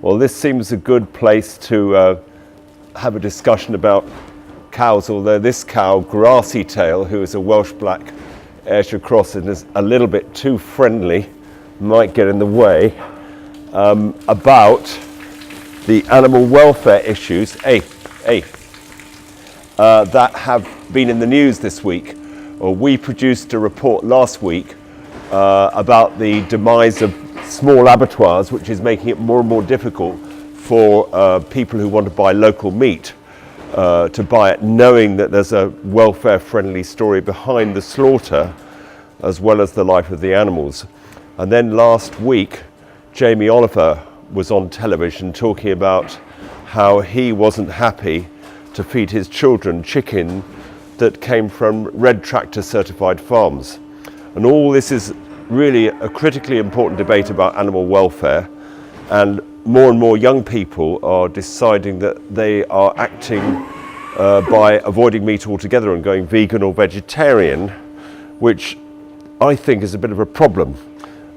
Well, this seems a good place to have a discussion about cows, although this cow, Grassy Tail, who is a Welsh Black Ayrshire cross and is a little bit too friendly, might get in the way, about the animal welfare issues that have been in the news this week. Or we produced a report last week about the demise of small abattoirs, which is making it more and more difficult for people who want to buy local meat to buy it, knowing that there's a welfare-friendly story behind the slaughter, as well as the life of the animals. And then last week, Jamie Oliver was on television talking about how he wasn't happy to feed his children chicken that came from Red Tractor certified farms. And all this is really a critically important debate about animal welfare, and more young people are deciding that they are acting by avoiding meat altogether and going vegan or vegetarian, which I think is a bit of a problem,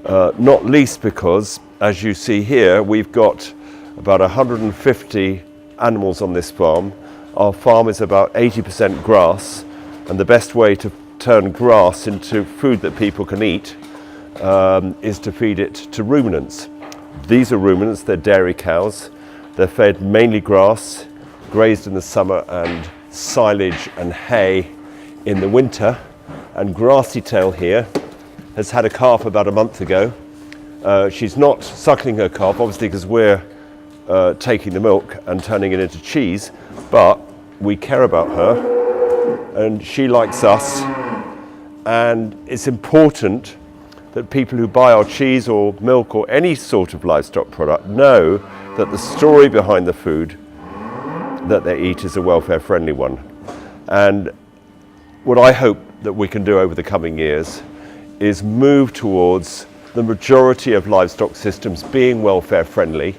not least because, as you see here, we've got about 150 animals on this farm. Our farm is about 80% grass, and the best way to turn grass into food that people can eat is to feed it to ruminants. These are ruminants, they're dairy cows. They're fed mainly grass, grazed in the summer, and silage and hay in the winter. And Grassy Tail here has had a calf about a month ago. She's not suckling her calf, obviously, because we're taking the milk and turning it into cheese, but we care about her and she likes us, and it's important that people who buy our cheese or milk or any sort of livestock product know that the story behind the food that they eat is a welfare-friendly one. And what I hope that we can do over the coming years is move towards the majority of livestock systems being welfare-friendly,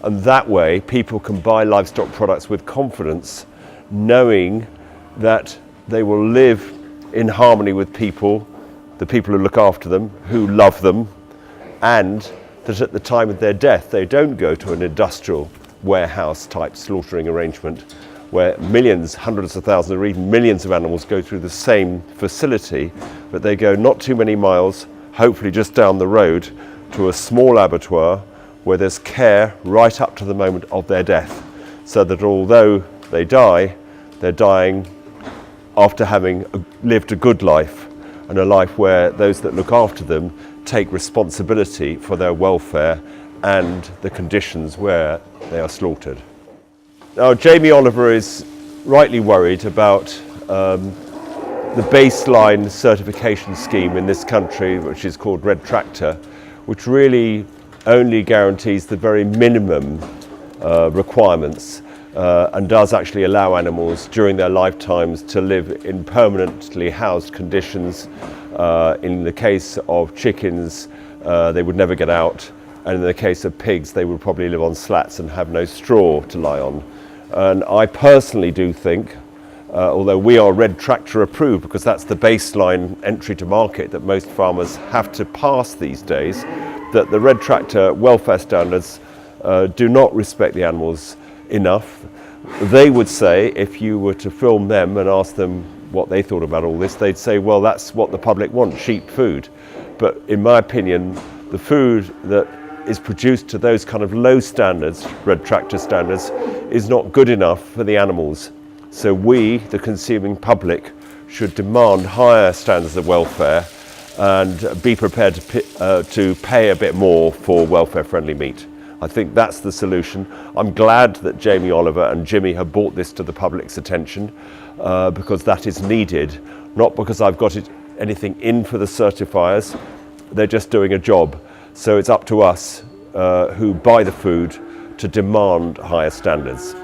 and that way people can buy livestock products with confidence, knowing that they will live in harmony with people, the people who look after them, who love them, and that at the time of their death they don't go to an industrial warehouse type slaughtering arrangement where millions, hundreds of thousands or even millions of animals go through the same facility, but they go not too many miles, hopefully just down the road, to a small abattoir where there's care right up to the moment of their death, so that although they die, they're dying after having lived a good life, and a life where those that look after them take responsibility for their welfare and the conditions where they are slaughtered. Now, Jamie Oliver is rightly worried about the baseline certification scheme in this country, which is called Red Tractor, which really only guarantees the very minimum requirements and does actually allow animals during their lifetimes to live in permanently housed conditions. In the case of chickens, they would never get out, and in the case of pigs, they would probably live on slats and have no straw to lie on. And I personally do think, although we are Red Tractor approved, because that's the baseline entry to market that most farmers have to pass these days, that the Red Tractor welfare standards do not respect the animals enough. They would say, if you were to film them and ask them what they thought about all this, they'd say, well, that's what the public want, cheap food. But in my opinion, the food that is produced to those kind of low standards, Red Tractor standards, is not good enough for the animals. So we, the consuming public, should demand higher standards of welfare and be prepared to pay a bit more for welfare-friendly meat. I think that's the solution. I'm glad that Jamie Oliver and Jimmy have brought this to the public's attention because that is needed, not because I've got anything in for the certifiers. They're just doing a job. So it's up to us who buy the food to demand higher standards.